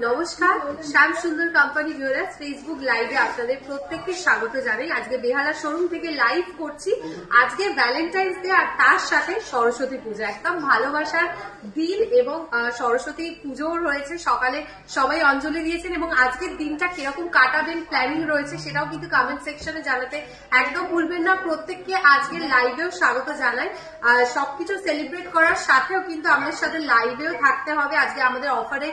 নমস্কার, শ্যাম সুন্দর company jewellers Facebook লাইভে আপনাদের প্রত্যেককে স্বাগত জানাই। আজকে বেহালা শোরুম থেকে লাইভ করছি। আজকে ভ্যালেন্টাইন্স ডে আর তার সাথে সরস্বতী পূজা, একদম ভালোবাসার দিন এবং সরস্বতী পুজোও রয়েছে। সকালে সবাই অঞ্জলি দিয়েছেন এবং আজকের দিনটা কিরকম কাটাবেন প্ল্যানিং রয়েছে সেটাও কিন্তু কমেন্ট সেকশনে জানাতে একদম ভুলবেন না। প্রত্যেককে আজকের লাইভেও স্বাগত জানাই। সবকিছু সেলিব্রেট করার সাথেও কিন্তু আমাদের সাথে লাইভেও থাকতে হবে। আজকে আমাদের অফারে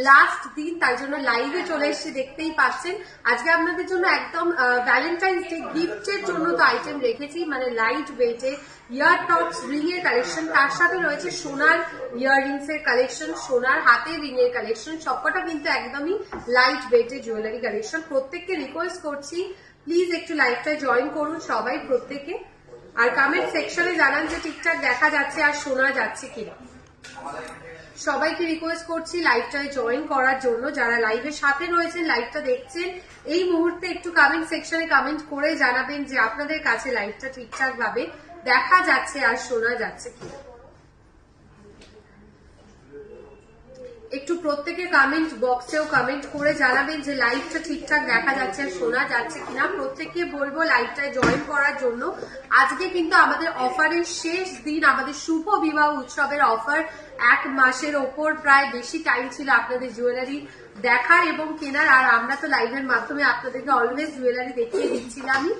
লাস্ট দিন, তাই জন্য লাইভে চলে এসেছি, দেখতেই পাচ্ছেন। আজকে আপনাদের জন্য একদম ভ্যালেন্টাইন্স ডে গিফটের জন্য তো আইটেম রেখেছি, মানে লাইট ওয়েটে ইয়ার টপস রিং এর কালেকশন, তার সাথে রয়েছে সোনার ইয়াররিংস এর কালেকশন, সোনার হাতের রিং এর কালেকশন, সবকটা কিন্তু একদমই লাইট ওয়েটে জুয়েলারি কালেকশন। প্রত্যেককে রিকোয়েস্ট করছি প্লিজ একটু লাইভটা জয়েন করুন সবাই প্রত্যেকে, আর কমেন্ট সেকশনে জানান যে ঠিকঠাক দেখা যাচ্ছে আর শোনা যাচ্ছে কিনা। সবাইকে রিকোয়েস্ট করছি লাইভটায় জয়েন করার জন্য। যারা লাইভের সাথে রয়েছেন, লাইভটা দেখছেন, এই মুহূর্তে একটু কমেন্ট সেকশনে কমেন্ট করে জানাবেন যে আপনাদের কাছে লাইভটা ঠিকঠাক ভাবে দেখা যাচ্ছে আর শোনা যাচ্ছে কিনা। একটু প্রত্যেকে কমেন্ট বক্সেও কমেন্ট করে জানাবেন যে লাইভটা ঠিকঠাক দেখা যাচ্ছে আর শোনা যাচ্ছে কিনা। প্রত্যেককে বলবো লাইভটায় জয়েন করার জন্য। আজকে কিন্তু আমাদের অফারের শেষ দিন, আমাদের শুভ বিবাহ উৎসবের অফার। এক মাসের ওপর প্রায় বেশি টাইম ছিল আপনাদের জুয়েলারি দেখার এবং কেনার, আর আমরা তো লাইভের মাধ্যমে আপনাদেরকে অলওয়েজ জুয়েলারি দেখিয়ে দিচ্ছিলামই।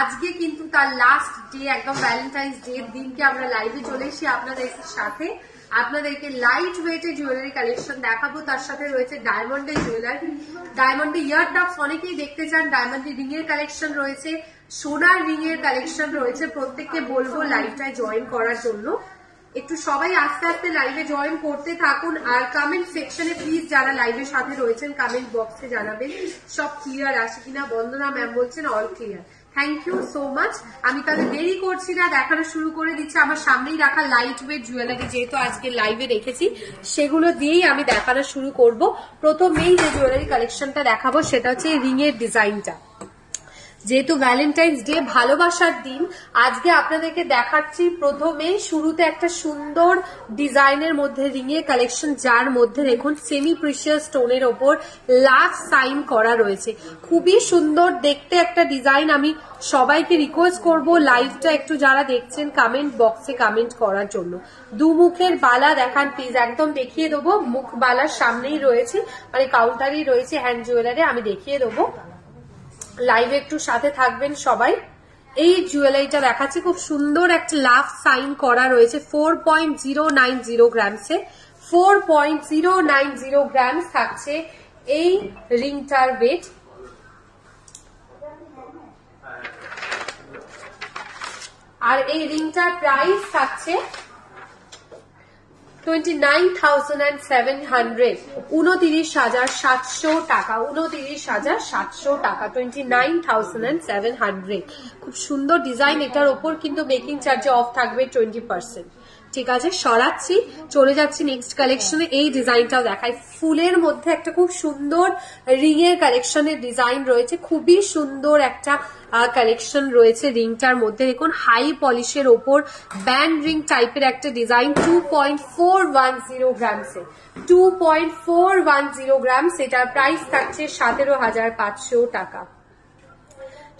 আজকে কিন্তু তার লাস্ট ডে, একদম ভ্যালেন্টাইন্স ডে দিনকে আমরা লাইভে চলে এসেছি আপনাদের সাথে। আপনাদেরকে লাইট ওয়েটে জুয়েলারি কালেকশন দেখাবো, তার সাথে রয়েছে ডায়মন্ডের জুয়েলারি, ডায়মন্ডের ইয়ার টপস অনেকেই দেখতে চান, ডায়মন্ডের রিং এর কালেকশন রয়েছে, সোনার রিং এর কালেকশন রয়েছে। প্রত্যেককে বলবো লাইভটায় জয়েন করার জন্য। একটু সবাই আস্তে আস্তে লাইভে জয়েন করতে থাকুন, আর কমেন্ট সেকশনে প্লিজ যারা লাইভের সাথে রয়েছেন কমেন্ট বক্সে জানাবেন সব ক্লিয়ার আসে কিনা। বন্দনা ম্যাম বলছেন all clear, thank you so much. আমি তাহলে দেরি করছি না, দেখানো শুরু করে দিচ্ছি। আমার সামনেই রাখা লাইট ওয়েট জুয়েলারি যেহেতু আজকে লাইভে রেখেছি, সেগুলো দিয়েই আমি দেখানো শুরু করব। প্রথমেই যে জুয়েলারি কালেকশনটা দেখাবো সেটা হচ্ছে রিং এর ডিজাইনটা। যেহেতু ভ্যালেন্টাইন্স ডে ভালোবাসার দিন, আজকে আপনাদেরকে দেখাচ্ছি প্রথমে শুরুতে একটা সুন্দর ডিজাইনের মধ্যে রিং এর কালেকশন, যার মধ্যে দেখুন সেমি প্রিশিয়াস স্টোনের ওপর লাভ সাইন করা রয়েছে। খুবই সুন্দর দেখতে একটা ডিজাইন। আমি সবাইকে রিকোয়েস্ট করব লাইভটা একটু যারা দেখছেন কমেন্ট বক্সে কমেন্ট করার জন্য। দু মুখের বালা দেখান প্লিজ, একদম দেখিয়ে দেবো। মুখ বালার সামনেই রয়েছে, মানে কাউন্টারই রয়েছে হ্যান্ড জুয়েলারি, আমি দেখিয়ে দেবো। লাইভে একটু সাথে থাকবেন সবাই। এই জুয়েলারিটা দেখাচ্ছি, খুব সুন্দর একটা লাভ সাইন করা রয়েছে 4.090 গ্রামসে। 4.090 গ্রামস থাকছে এই রিংটার ওয়েট। আর এই রিংটার প্রাইস থাকছে 29,700, 29,700 টাকা, 29,700 টাকা, 29,700। খুব সুন্দর ডিজাইন। এটার ওপর কিন্তু মেকিং চার্জে অফ থাকবে 20%। ঠিক আছে, সরাচ্ছি, চলে যাচ্ছি নেক্সট কালেকশনে। এই ডিজাইনটাও দেখাই, ফুলের মধ্যে একটা খুব সুন্দর রিং এর কালেকশনের ডিজাইন রয়েছে। খুবই সুন্দর একটা কালেকশন রয়েছে রিংটার মধ্যে। দেখুন হাই পলিশের ওপর ব্যান্ড রিং টাইপের একটা ডিজাইন, 2.410 গ্রামসে, 2.410 গ্রামস। এটার প্রাইস থাকছে 17,500 টাকা।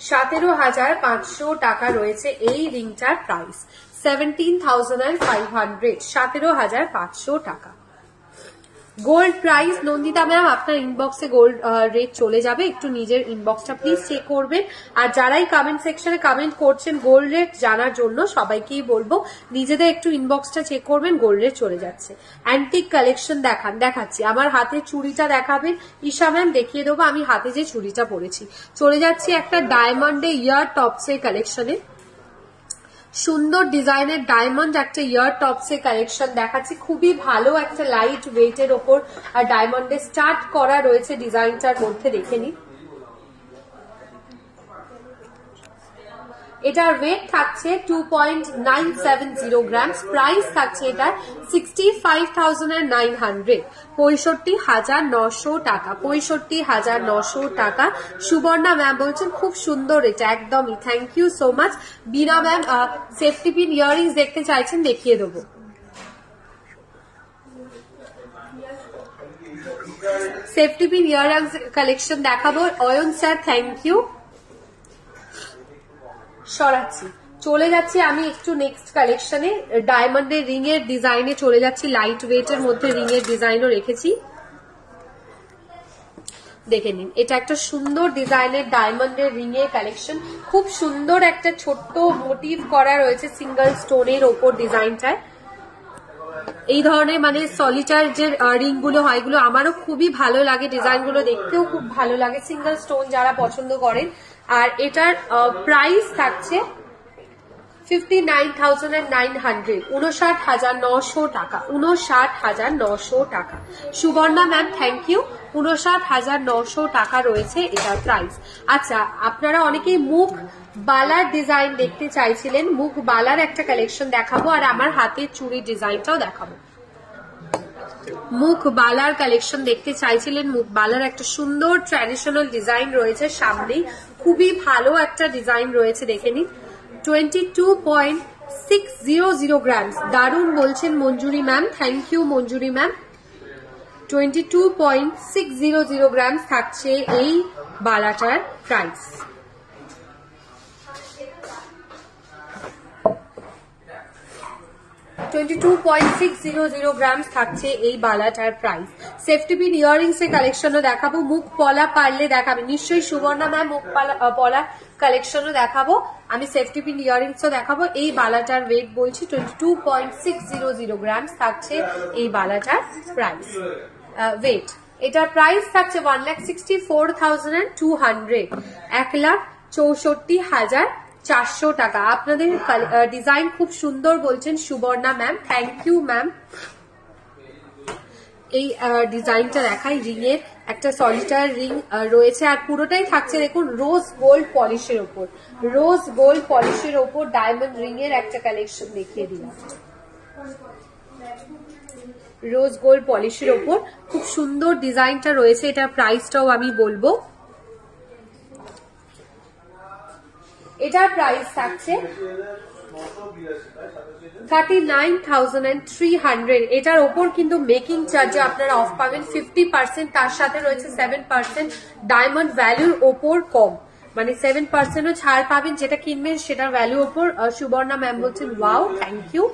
17,500 টাকা রয়েছে এই রিংটার প্রাইস। 17,500, 17,500 টাকা। গোল্ড প্রাইস নন্দিতা ম্যাম আপনার ইনবক্সে গোল্ড রেট চলে যাবে, একটু নিজের ইনবক্সটা প্লিজ চেক করবেন। আর যারাই কমেন্ট সেকশনে কমেন্ট করছেন গোল্ড রেট জানার জন্য, সবাইকেই বলবো নিজেদের একটু ইনবক্সটা চেক করবেন, গোল্ড রেট চলে যাচ্ছে। অ্যান্টিক কালেকশন দেখাচ্ছি। আমার হাতে চুড়িটা দেখাবেন ঈশা ম্যাম, দেখিয়ে দেবো আমি হাতে যে চুড়িটা পরেছি। চলে যাচ্ছি একটা ডায়মন্ডে ইয়ার টপস এর কালেকশনে। সুন্দর ডিজাইনের ডায়মন্ড একটা ইয়ার টপস এর কালেকশন দেখাচ্ছি। খুবই ভালো একটা লাইট ওয়েটের ওপর আর ডায়মন্ডে স্টার্ট করা রয়েছে ডিজাইনটার মধ্যে, দেখে নিন। এটার ওয়েট থাকছে 2.970 গ্রামস। প্রাইস থাকছে এটা 65,900, 65,900 টাকা, 65,900 টাকা। সুবর্ণা ম্যাম বলছেন খুব সুন্দর এটা, একদমই, thank you so much. Bina ma'am safety pin earrings দেখতে চাইছেন, দেখিয়ে দেবো। সেফটি পিন ইয়াররিংস কালেকশন দেখাবো। Ayan sir thank you. সরাচ্ছি, চলে যাচ্ছি আমি একটু নেক্সট কালেকশনে। ডায়মন্ডের রিং এর ডিজাইনে চলে যাচ্ছি। লাইট ওয়েট এর মধ্যে রিং এর ডিজাইনও রেখেছি, দেখে নিন। এটা একটা সুন্দর ডিজাইনের ডায়মন্ডের রিং এর কালেকশন। খুব সুন্দর একটা ছোট্ট মোটিভ করা রয়েছে সিঙ্গেল স্টোনের ওপর ডিজাইনটায়। এই ধরনের মানে সলিটার যে রিং গুলো হয়, এগুলো আমারও খুবই ভালো লাগে, ডিজাইন গুলো দেখতেও খুব ভালো লাগে, সিঙ্গেল স্টোন যারা পছন্দ করেন। আর এটার প্রাইস থাকছে 59,900, 59,900 টাকা, 59,900 টাকা। Suborna ma'am thank you. 59,900 টাকা রয়েছে এটার প্রাইস। আচ্ছা, আপনারা অনেকেই মুখ বালার ডিজাইন দেখতে চাইছিলেন, মুখ বালার একটা কালেকশন দেখাবো, আর আমার হাতের চুড়ির ডিজাইনটাও দেখাবো। মুখ বালার কালেকশন দেখতে চাইছিলেন, মুখ বালার একটা সুন্দর ট্র্যাডিশনাল ডিজাইন রয়েছে সামনেই, খুবই ভালো একটা ডিজাইন রয়েছে, দেখে নিন। 22.600 গ্রামস, দারুণ বলছেন Manjuri ma'am, thank you Manjuri ma'am. 22.600 grams থাকছে এই বালাটার প্রাইস। গ্রামস থাকছে এই বালাটার প্রাইস। সেফটি পিন ইয়াররিংস এর কালেকশনও দেখাবো, মুখ পলা পারলে দেখাবে নিশ্চয়ই সুবর্ণা ম্যাম, মুখ পলা কালেকশনও দেখাবো, আমি সেফটি পিন ইয়াররিংসও দেখাবো। এই বালাটার ওয়েট বলছি 22.600 গ্রামস থাকছে এই বালাটার প্রাইস ওয়েট। এটার প্রাইস থাকছে 1,64,200, 1,64,400 টাকা। আপনাদের ডিজাইন খুব সুন্দর বলছেন Subarna ma'am, thank you ma'am. এই ডিজাইনটা দেখাই, রিং এর একটা সলিটার রিং রয়েছে, আর পুরোটাই থাকছে দেখুন রোজ গোল্ড পলিশের ওপর, রোজ গোল্ড পলিশের ওপর ডায়মন্ড রিং এর একটা কালেকশন দেখিয়ে দিলাম। রোজ গোল্ড পলিশের ওপর খুব সুন্দর ডিজাইনটা রয়েছে, এটার প্রাইসটাও আমি বলবো। এটার প্রাইস থাকছে 39,300। এটার ওপর কিন্তু মেকিং চার্জে আপনারা অফ পাবেন 50%, তার সাথে রয়েছে 7% ডায়মন্ড ভ্যালুর ওপর কম, মানে 7%ও ছাড় পাবেন, যেটা কিনবেন সেটার ভ্যালু ওপর। সুবর্ণা ম্যাম বলছেন ওয়াও, থ্যাংক ইউ।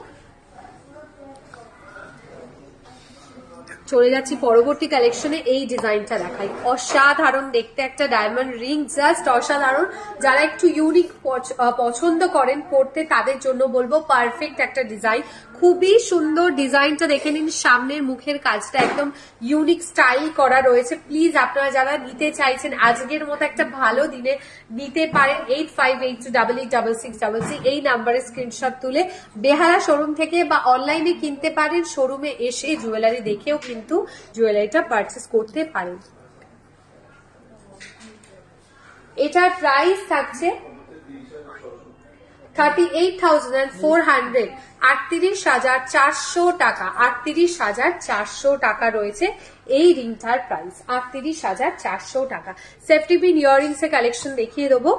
চলে যাচ্ছি পরবর্তী কালেকশনে। এই ডিজাইনটা দেখাই, অসাধারণ দেখতে একটা ডায়মন্ড রিং, জাস্ট অসাধারণ। যারা একটু ইউনিক পছন্দ করেন পড়তে, তাদের জন্য বলবো পারফেক্ট একটা ডিজাইন, খুবই সুন্দর ডিজাইনটা দেখে নিন। সামনের মুখের কাজটা একদম ইউনিক স্টাইল করা রয়েছে। প্লিজ আপনারা যারা নিতে চাইছেন আজকের মতো একটা ভালো দিনে নিতে পারেন। 8582886666 এই নাম্বারে স্ক্রিনশট তুলে বেহালা শোরুম থেকে বা অনলাইনে কিনতে পারেন, শোরুমে এসে জুয়েলারি দেখেও কিন্তু জুয়েলারিটা পারচেস করতে পারেন। এটার প্রাইস থাকছে 38,400, 38,400 টাকা, 38,400 টাকা রয়েছে এই রিংটার প্রাইস, 38,400 টাকা। সেফটি পিন ইয়াররিংস এর কালেকশন দেখিয়ে দেবো।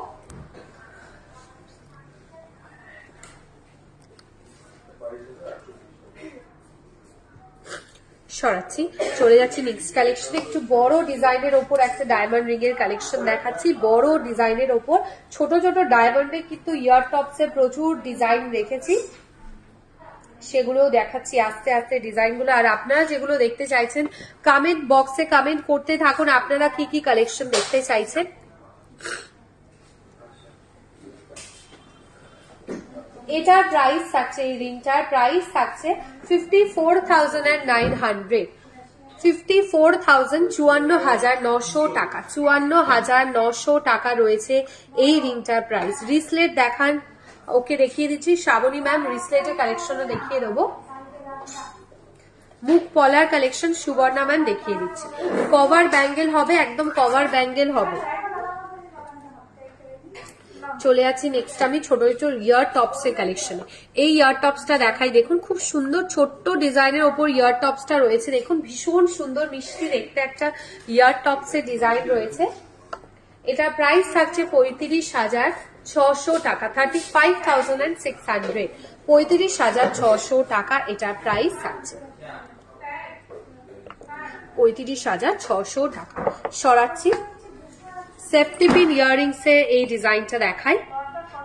সরাচ্ছি, চলে যাচ্ছি নেক্সট কালেকশনে। একটু বড় ডিজাইনের ওপর একটা ডায়মন্ড রিং এর কালেকশন দেখাচ্ছি। বড় ডিজাইনের ওপর ছোট ছোট ডায়মন্ডের কিন্তু ইয়ার টপস এ প্রচুর ডিজাইন রেখেছি, সেগুলো দেখাচ্ছি আস্তে আস্তে ডিজাইনগুলো। আর আপনারা যেগুলো দেখতে চাইছেন কমেন্ট বক্সে কমেন্ট করতে থাকুন, আপনারা কি কি কালেকশন দেখতে চাইছেন। এটার প্রাইস থাকছে, এই রিংটার প্রাইস থাকছে 54,900, 54,900 টাকা, 54,900 টাকা রয়েছে এই রিংটার প্রাইস। রিসলেট দেখান, ওকে দেখিয়ে দিচ্ছি। শ্রাবণী ম্যাম রিসলেটের কালেকশনও দেখিয়ে দেবো। মুখ পলার কালেকশন সুবর্ণা ম্যাম দেখিয়ে দিচ্ছি। কভার ব্যাঙ্গেল হবে, একদম কভার ব্যাঙ্গেল হবে। চলে যাচ্ছি নেক্সট আমি ছোট ছোট ইয়ার টপস এর কালেকশনে। এই ইয়ার টপসটা দেখাই, দেখুন খুব সুন্দর ছোট্ট ডিজাইনের ওপর ইয়ার টপসটা রয়েছে, দেখুন ভীষণ সুন্দর মিষ্টি দেখতে একটা ইয়ার টপস এর ডিজাইন রয়েছে। এটা প্রাইস থাকছে 35,600 টাকা, 35,600, 35,600 টাকা এটার প্রাইস থাকছে। 35,600 টাকা। সরাচ্ছি, সেফটি পিন ইয়াররিংস এ এই ডিজাইনটা দেখাই।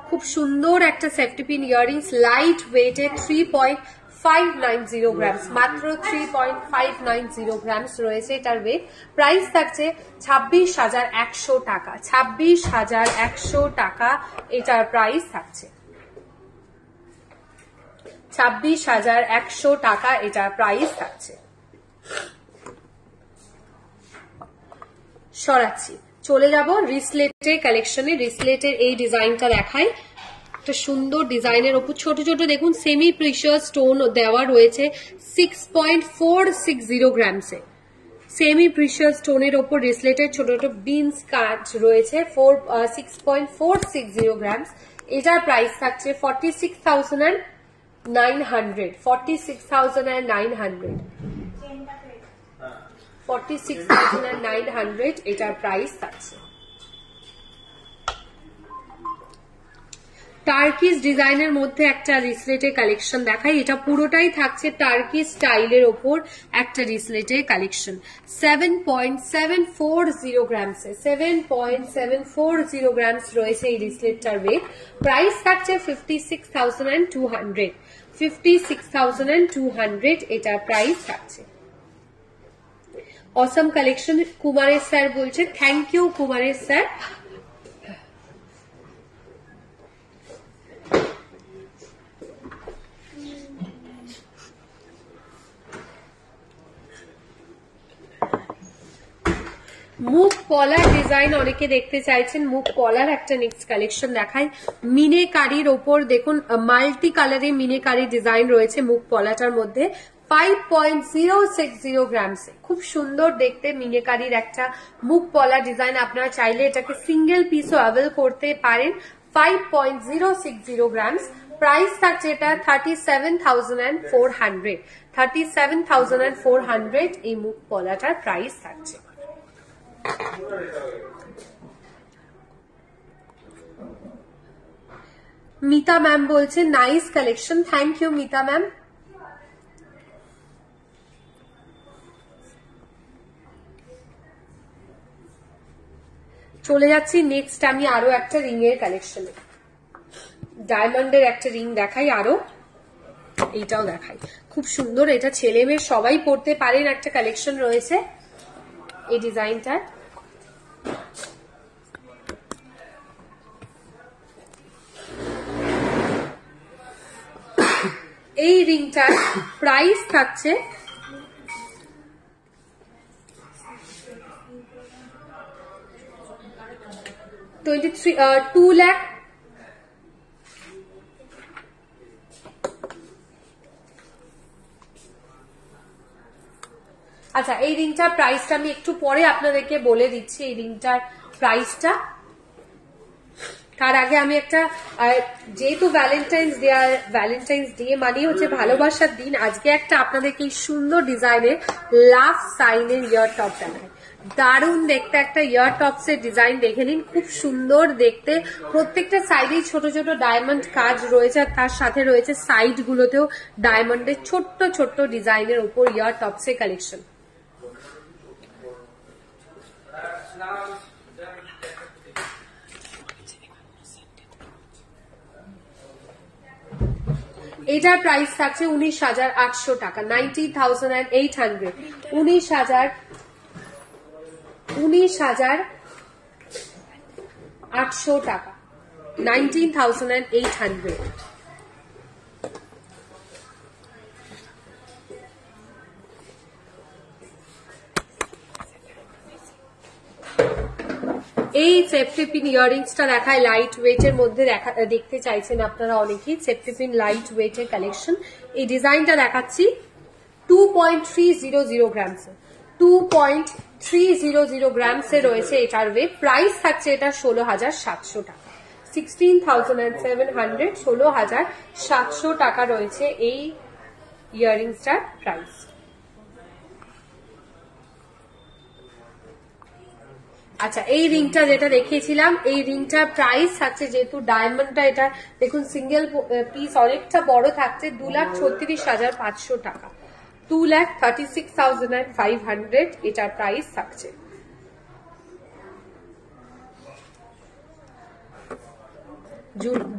খুব সুন্দর একটা সেফটি পিন ইয়াররিংস, লাইট ওয়েটে 3.590 গ্রামস, মাত্র 3.590 গ্রামস রয়েছে এটার ওয়েট। প্রাইস থাকছে 26,100 টাকা। 26,100 টাকা এটার প্রাইস থাকছে। 26,100 টাকা এটার প্রাইস থাকছে। সরাচ্ছি, চলে যাব রিসলেটের কালেকশনে। রিসলেটের এই ডিজাইনটা দেখাই। একটা সুন্দর ডিজাইনের ওপর ছোট ছোট দেখুন সেমি প্রিশিয়াস স্টোন দেওয়া রয়েছে 6.460 গ্রামসে। সেমি প্রিশিয়াস স্টোনের ওপর রিসলেটের ছোট ছোট বিনস কাজ রয়েছে 6.460 গ্রামস। এটার প্রাইস থাকছে 46,900। 46,900। 46,900 এটার প্রাইস থাকছে। টার্কিশ ডিজাইনের মধ্যে একটা রিসলেটের কালেকশন দেখাই। এটা পুরোটাই থাকছে টার্কি স্টাইলের ওপর একটা রিসলেটের কালেকশন। 7.740 গ্রামসে, 7.740 গ্রামস রয়েছে এই রিসলেটটার ওয়েট। প্রাইস থাকছে 56,200। 56,200 এটার প্রাইস থাকছে। অসম কালেকশন কুমারের স্যার বলছে, থ্যাংক ইউ কুমারের স্যার। মুখ পলার ডিজাইন অনেকে দেখতে চাইছেন, মুখ পলার একটা নেক্সট কালেকশন দেখাই। মিনেকারির ওপর দেখুন মাল্টি কালারে মিনেকারি ডিজাইন রয়েছে মুখ পলাটার মধ্যে 5.060 গ্রামসে। খুব সুন্দর দেখতে মিনেকারির একটা মুখ পলা ডিজাইন। আপনারা চাইলে এটাকে সিঙ্গেল পিসও অ্যাভেল করতে পারেন। 5.060 গ্রামস। প্রাইস থাকছে এটা 37,400। 37,400 এই মুখ পলাটার প্রাইস থাকছে। মিতা ম্যাম বলছে nice collection, thank you Mita ma'am. চলে যাচ্ছি নেক্সট আমি আরো একটা রিং এর কালেকশনে। ডায়মন্ডের একটা রিং দেখাই, আরো এইটাও দেখাই। খুব সুন্দর, এটা ছেলে মেয়ে সবাই পড়তে পারেন একটা কালেকশন রয়েছে এই ডিজাইনটার। এই রিংটার প্রাইস থাকছে 2 লাখ। আচ্ছা, এই রিংটার প্রাইসটা আমি একটু পরে আপনাদেরকে বলে দিচ্ছি এই রিংটার প্রাইসটা। তার আগে আমি একটা, যেহেতু ভ্যালেন্টাইন্স ডে, আর ভ্যালেন্টাইন্স ডে মানে হচ্ছে ভালোবাসার দিন, আজকে একটা আপনাদেরকে এই সুন্দর ডিজাইনের লাভ সাইনের ইয়ার টপ দেখাই। দারুণ দেখতে একটা ইয়ার টপস এর ডিজাইন দেখে নিন, খুব সুন্দর দেখতে। প্রত্যেকটা সাইডেই ছোট ছোট ডায়মন্ড কাজ রয়েছে, আর তার সাথে রয়েছে সাইড গুলোতেও ডায়মন্ডের ছোট্ট ছোট্ট ডিজাইনের উপর ইয়ার টপস এর কালেকশন। এটার প্রাইস থাকছে 19,800 টাকা। 19,800। 19,800 টাকা। 19,800। এই সেফটি পিন ইয়াররিংসটা দেখায়, লাইট ওয়েটের মধ্যে দেখতে চাইছেন আপনারা অনেকেই। সেফটি পিন লাইট ওয়েটের কালেকশন। এই ডিজাইনটা দেখাচ্ছি 2.300 গ্রামসে। 2.300 গ্রামসে রয়েছে এটার ওয়েট। প্রাইস থাকছে এটা 16,700 টাকা। 16,700। 16,700 টাকা রয়েছে এই ইয়াররিংসটার প্রাইস। আচ্ছা, এই রিংটা যেটা দেখিয়েছিলাম, এই রিংটার প্রাইস থাকছে, যেহেতু ডায়মন্ডটা এটা দেখুন সিঙ্গেল পিস অনেকটা বড় থাকছে, 2,36,500 টাকা। 2,36,500 এটার প্রাইস থাকছে।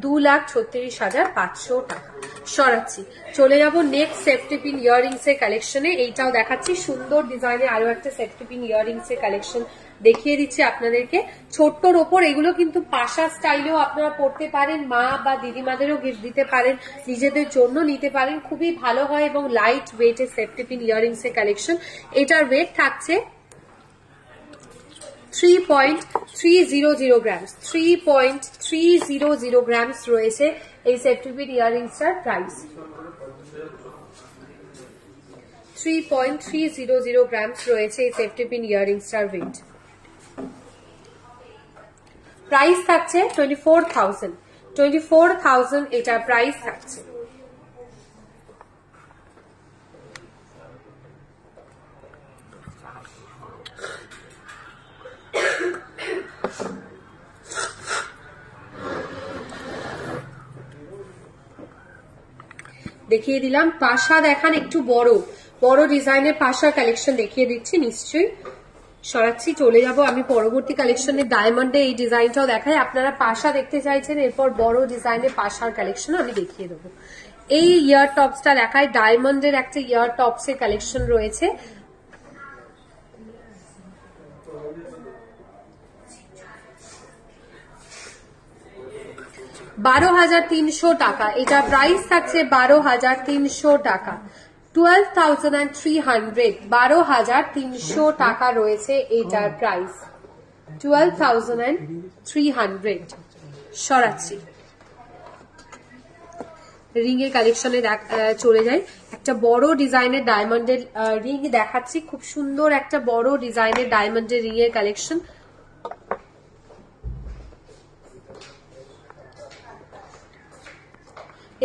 $2,36,500 টাকা। সরাচ্ছি, চলে যাব নেক্সট সেফটি পিন ইয়াররিংস এর কালেকশনে। এইটাও দেখাচ্ছি সুন্দর ডিজাইনের আরো একটা সেফটি পিন ইয়াররিংস এর কালেকশন দেখিয়ে দিচ্ছি আপনাদেরকে। ছোট্টর ওপর এগুলো কিন্তু পাশা স্টাইলেও আপনারা পড়তে পারেন, মা বা দিদিমাদেরও গিফট দিতে পারেন, নিজেদের জন্য নিতে পারেন, খুবই ভালো হয় এবং লাইট ওয়েট এর সেফটি পিন ইয়াররিংস এর কালেকশন। এটার ওয়েট থাকছে 3.300 গ্রামস। 3.300 গ্রামস রয়েছে এই সেফটি পিন ইয়াররিংসটার প্রাইস। 3.300 গ্রামস রয়েছে এই সেফটি পিন ইয়াররিংসটার ওয়েট। প্রাইস থাকছে 24,000 এটার প্রাইস থাকছে। দেখিয়ে দিলাম পাশা, দেখান একটু বড় বড় ডিজাইনের পাশা কালেকশন দেখিয়ে দিচ্ছি নিশ্চয়ই। সরাচ্ছি, চলে যাব আমি পরবর্তী কালেকশনে। ডায়মন্ডে এই ডিজাইনটাও দেখাই, আপনারা পাশা দেখতে চাইছেন, এরপর বড় ডিজাইনের পাশার কালেকশন আমি দেখিয়ে দেবো। এই ইয়ার টপসটা দেখায়, ডায়মন্ডের একটা ইয়ার টপস এর কালেকশন রয়েছে। $12,300 টাকা, এটা প্রাইস থাকছে 12,300 টাকা। 12,300, 12,300 টাকা রয়েছে এটার প্রাইস। 12,300। সরাচ্ছি, রিং এর কালেকশনে চলে যাই। একটা বড় ডিজাইনের ডায়মন্ডের রিং দেখাচ্ছি, খুব সুন্দর একটা বড় ডিজাইনের ডায়মন্ডের রিং এর কালেকশন।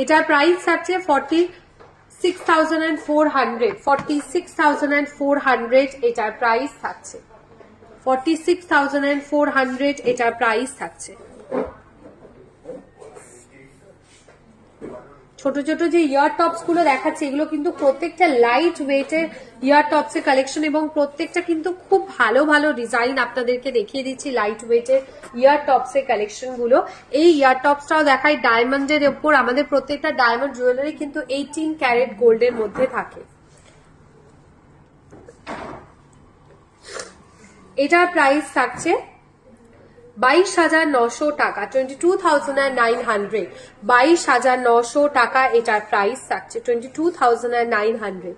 এটার প্রাইস থাকছে 46,400। 46,400 এটার প্রাইস থাকছে। 46,400 এটার প্রাইস থাকছে। ছোট ছোট যে ইয়ার টপস গুলো দেখাচ্ছে এগুলো কিন্তু প্রত্যেকটা লাইট ওয়েটের ইয়ার টপস এর কালেকশন এবং প্রত্যেকটা কিন্তু খুব ভালো ভালো ডিজাইন আপনাদেরকে দেখিয়ে দিচ্ছি। লাইট ওয়েটের ইয়ার টপস এর কালেকশন গুলো, এই ইয়ার টপসটাও দেখাই ডায়মন্ডের উপর। আমাদের প্রত্যেকটা ডায়মন্ড জুয়েলারি কিন্তু 18 ক্যারেট গোল্ডের মধ্যে থাকে। এটার প্রাইস থাকছে 22,900 টাকা। 22,900। 22,900 টাকা এটার প্রাইস থাকছে। 22,900।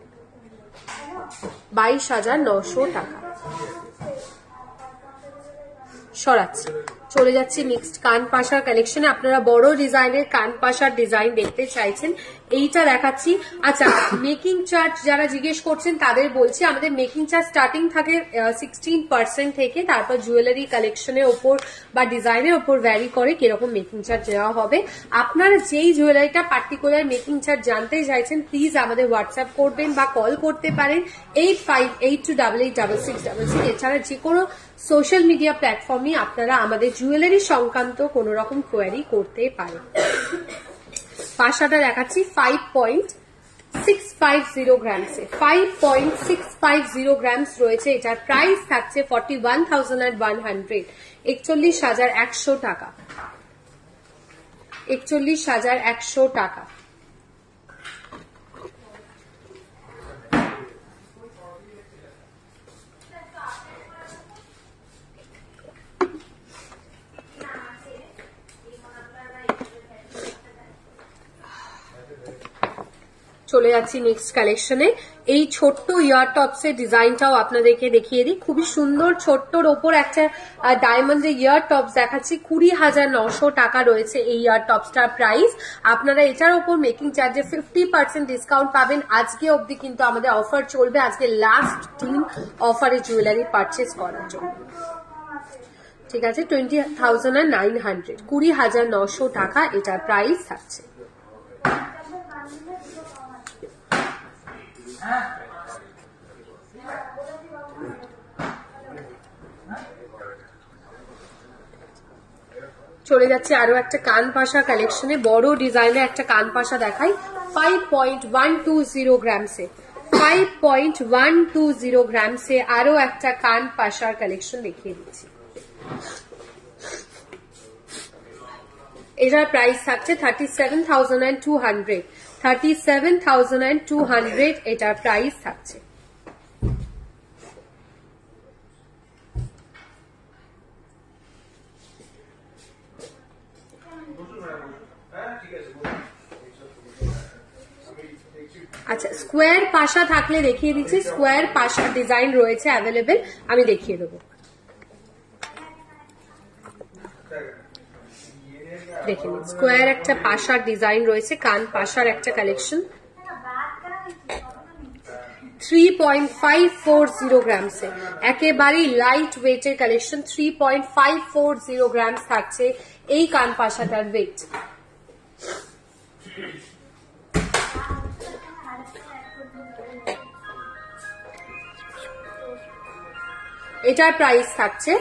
22,900 টাকা। সরাচ্ছি, চলে যাচ্ছি নেক্সট কান পাশার কালেকশনে। আপনারা বড় ডিজাইনের কান পাশার ডিজাইন দেখতে চাইছেন, এইটা দেখাচ্ছি। আচ্ছা, মেকিং চার্জ যারা জিজ্ঞেস করছেন তাদের বলছি, আমাদের মেকিং চার্জ স্টার্টিং থাকে 16% থেকে, তারপর জুয়েলারি কালেকশনের ওপর বা ডিজাইনের ওপর ভ্যারি করে কিরকম মেকিং চার্জ দেওয়া হবে। আপনারা যেই জুয়েলারিটা পার্টিকুলার মেকিং চার্জ জানতে চাইছেন প্লিজ আমাদের হোয়াটসঅ্যাপ করবেন বা কল করতে পারেন 8582886666। এছাড়া যে কোনো সোশ্যাল মিডিয়া প্ল্যাটফর্মে আপনারা আমাদের জুয়েলারি সংক্রান্ত কোন রকম কোয়ারি করতে পারেন। পাশাটা দেখাচ্ছি 5.650 গ্রামসে। 5.650 গ্রামস রয়েছে, এটার প্রাইস থাকছে 41,100। 41,100 টাকা। 41,100 টাকা। চলে যাচ্ছি নেক্সট কালেকশনে। এই ছোট্ট ইয়ার টপস এর ডিজাইনটাও আপনাদেরকে দেখিয়ে দিই। খুবই সুন্দর ছোট্টর ওপর একটা ডায়মন্ডের ইয়ার টপস দেখাচ্ছি। 20,900 টাকা রয়েছে এই ইয়ার টপসটার প্রাইস। আপনারা এটার ওপর মেকিং চার্জে 50% ডিসকাউন্ট পাবেন। আজকে অবধি কিন্তু আমাদের অফার চলবে, আজকে লাস্ট দিন অফারে জুয়েলারি পারচেস করার জন্য। ঠিক আছে, 20,900, 20,900 টাকা এটার প্রাইস থাকছে। চলে যাচ্ছে আরো একটা কান পাশা কালেকশনে। বড় ডিজাইনের একটা কান পাশা দেখাই 5.120 গ্রামসে। 5.120 গ্রামসে আরো একটা কান পাশার কালেকশন দেখিয়ে দিচ্ছি। এটার প্রাইস থাকছে 37,200। 37,200 এটার প্রাইস থাকছে। আচ্ছা, স্কোয়ার পাশা থাকলে দেখিয়ে দিচ্ছি। স্কোয়ার পাশা ডিজাইন রয়েছে অ্যাভেলেবেল, আমি দেখিয়ে দেবো। দেখে নিন, স্কোয়ার একটা পাশার ডিজাইন রয়েছে, কান পাশার একটা কালেকশন। 3.540 গ্রামসে একেবারেই লাইট ওয়েটের কালেকশন। 3.540 গ্রামস থাকছে এই কান পাশাটার ওয়েট। এটার প্রাইস থাকছে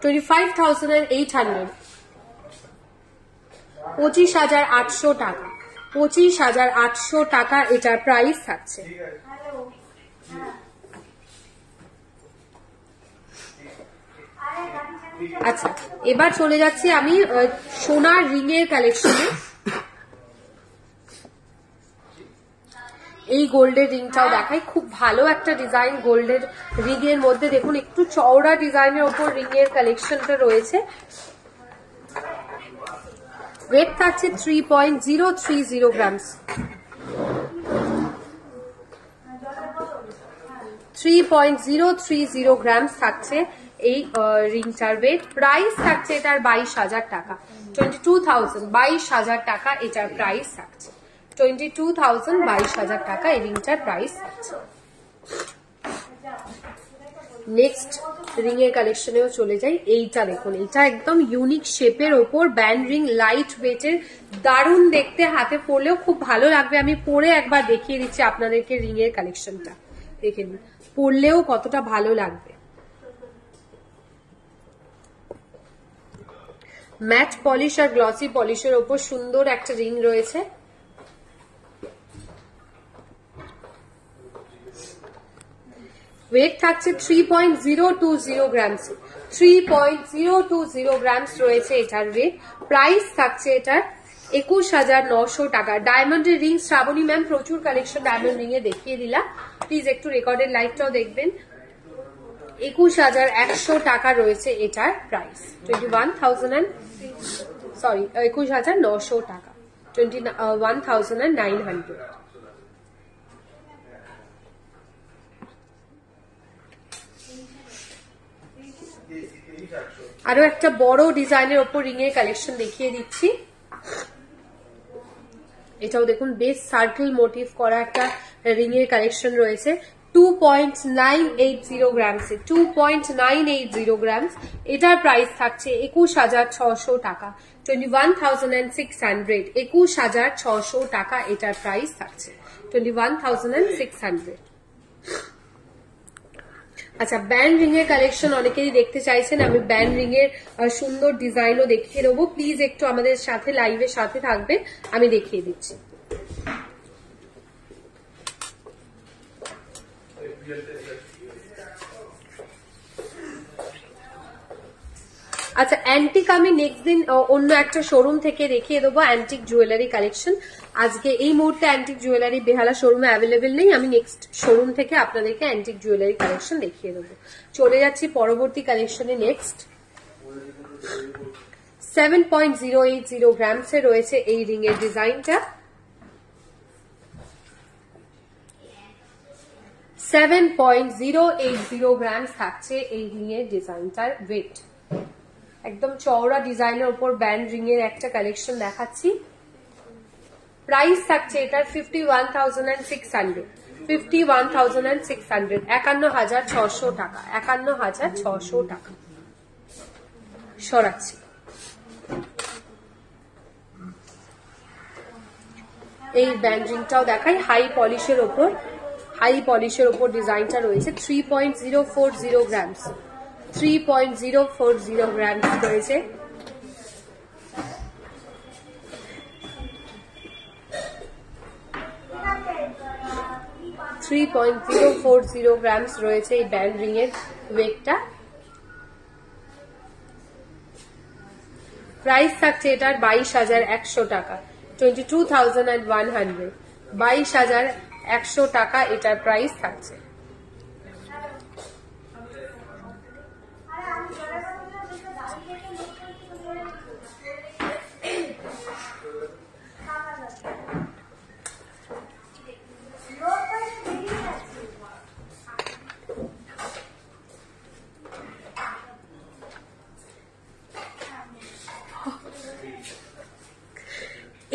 25,800, 25,800 টাকা। 25,800 টাকা এটার প্রাইস থাকছে। আচ্ছা, এবার চলে যাচ্ছি আমি সোনার রিং এর কালেকশনে। এই গোল্ডের রিংটাও দেখাই, খুব ভালো একটা ডিজাইন গোল্ডের রিং এর মধ্যে। দেখুন একটু চওড়া ডিজাইনের উপর রিং এর কালেকশনটা রয়েছে। ওয়েট থাকছে 3.030 গ্রামস। 3.030 গ্রামস থাকছে এই রিংটার ওয়েট। প্রাইস থাকছে এটার 22,000 টাকা। 22,000, 22,000 টাকা এটার প্রাইস থাকছে। 22,000, 22,000 টাকা এই রিংটার প্রাইস থাকছে। নেক্সট রিং এর কালেকশনেও চলে যাই। এইটা দেখুন, এটা একদম ইউনিক শেপের ওপর ব্যান্ড রিং, লাইট ওয়েটের, দারুণ দেখতে, হাতে পরলেও খুব ভালো লাগবে। আমি পরে একবার দেখিয়ে দিচ্ছি আপনাদেরকে রিং এর কালেকশনটা, দেখে নিন পরলেও কতটা ভালো লাগবে। ম্যাট পলিশ আর গ্লসি পলিশের ওপর সুন্দর একটা রিং রয়েছে। ওয়েট থাকছে 3.020 গ্রামস। 3.020 গ্রামস রয়েছে এটার ওয়েট। প্রাইস থাকছে এটার 21,900 টাকা। ডায়মন্ডের রিং শ্রাবণী ম্যাম প্রচুর কালেকশন ডায়মন্ড রিং এ দেখিয়ে দিলাম, প্লিজ একটু রেকর্ডের লাইভটাও দেখবেন। 21,100 টাকা রয়েছে এটার প্রাইস। 21,900 টাকা। 21,900। আরো একটা বড় ডিজাইনের ওপর রিং এর কালেকশন দেখিয়ে দিচ্ছি। এটাও দেখুন বেশ সার্কেল মোটিভ করা একটা রিং এর কালেকশন রয়েছে। 2.980 গ্রামসে। 2.980 গ্রামস এটার প্রাইস থাকছে 21,600 টাকা। 21,600। 21,600 টাকা এটার প্রাইস থাকছে। 21,600। আচ্ছা, ব্যান্ড রিং এর কালেকশন অনেকেই দেখতে চাইছেন, আমি ব্যান্ড রিং এর সুন্দর ডিজাইনও দেখিয়ে দেবো। প্লিজ একটু আমাদের সাথে লাইভের সাথে থাকবে, আমি দেখিয়ে দিচ্ছি। আচ্ছা, অ্যান্টিক আমি নেক্সট দিন অন্য একটা শোরুম থেকে দেখিয়ে দেবো অ্যান্টিক জুয়েলারি কালেকশন। আজকে এই মুহূর্তে অ্যান্টিক জুয়েলারি বেহালা শোরুমে অ্যাভেলেবেল নেই, আমি নেক্সট শোরুম থেকে আপনাদেরকে অ্যান্টিক জুয়েলারি কালেকশন দেখিয়ে দেবো। চলে যাচ্ছি পরবর্তী কালেকশনে। নেক্সট 7.080 গ্রামসে রয়েছে এই রিং এর ডিজাইনটা। 7.080 গ্রামস থাকছে এই রিং এর ডিজাইনটার ওয়েট। একদম চওড়া ডিজাইনের উপর ব্যান্ড রিং এর একটা কালেকশন দেখাচ্ছি। প্রাইস থাকছে এটার 51,600। 51,600, 51,600 টাকা। 51,600 টাকা। সরাচ্ছি। এই ব্যান্ড রিংটাও দেখাই, হাই পলিশের ওপর, হাই পলিশের ওপর ডিজাইনটা রয়েছে। 3.040 গ্রামস। 3.040 গ্রামস রয়েছে। 3.040 গ্রামস রয়েছে এই ব্যান্ড রিং এর ওয়েটটা। প্রাইস থাকছে এটার 22,100 টাকা, 22,100, 22,100 টাকা এটার প্রাইস থাকছে।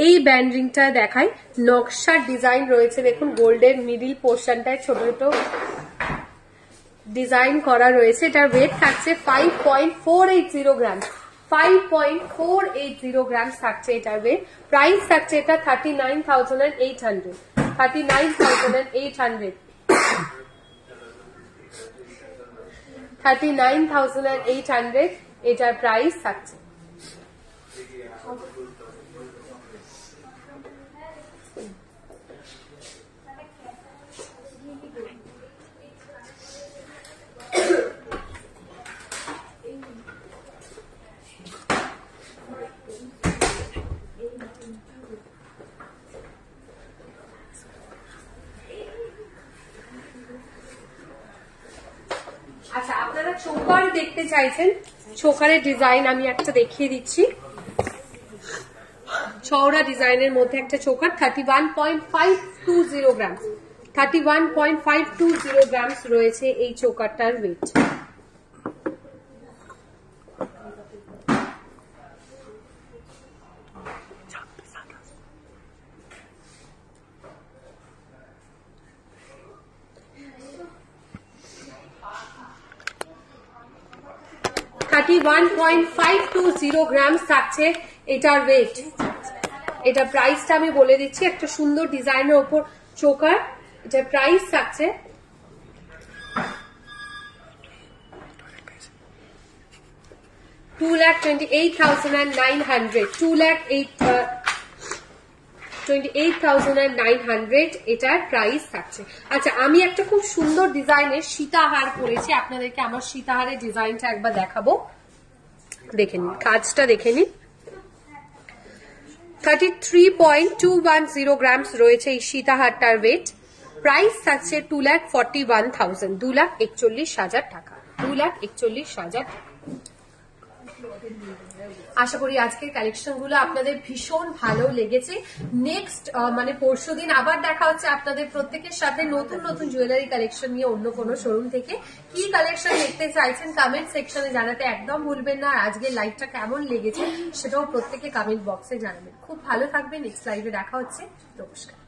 এই ব্যান্ড রিংটা দেখাই, নকশার ডিজাইন রয়েছে, দেখুন গোল্ডের মিডিল পোর্শনটায় ছোট ছোট ডিজাইন করা রয়েছে। এটার ওয়েট থাকছে 5.480 গ্রাম, 5.480 গ্রাম থাকছে এটার ওয়েট। প্রাইস থাকছে এটা 39,800, 39,800, 39,800 এটার প্রাইস থাকছে। আচ্ছা, আপনারা চোকার দেখতে চাইছেন, চোকারের ডিজাইন আমি একটা দেখিয়ে দিচ্ছি। চওড়া ডিজাইনের মধ্যে একটা চোকার, 31.520 গ্রাম, 31.520 গ্রামস রয়েছে এই চোকারটার ওয়েট। $31.520 গ্রামস থাকছে এটার ওয়েট। এটা প্রাইসটা আমি বলে দিচ্ছি, একটা সুন্দর ডিজাইনের উপর চোকার, এটা প্রাইস থাকছে $2,28,900, 2,28,900 এটার প্রাইস থাকছে। আচ্ছা, আমি একটা খুব সুন্দর ডিজাইনের সীতাহার করেছি, আপনাদেরকে আমার সীতাহারের ডিজাইনটা একবার দেখাবো, দেখে নিন, কাজটা দেখে নিন। 33.210 গ্রামস রয়েছে এই সীতাহারটার ওয়েট। প্রাইস থাকছে 2,41,000, 2,41,000 টাকা, 2,41,000 টাকা। আশা করি আজকের কালেকশন গুলো আপনাদের ভীষণ ভালো লেগেছে। নেক্সট মানে পরশুদিন আবার দেখা হচ্ছে আপনাদের প্রত্যেকের সাথে নতুন নতুন জুয়েলারি কালেকশন নিয়ে অন্য কোনো শোরুম থেকে। কি কালেকশন দেখতে চাইছেন কমেন্ট সেকশনে জানাতে একদম ভুলবেন না। আর আজকের লাইভটা কেমন লেগেছে সেটাও প্রত্যেকে কমেন্ট বক্সে জানাবেন। খুব ভালো থাকবেন, নেক্সট লাইভে দেখা হচ্ছে, নমস্কার।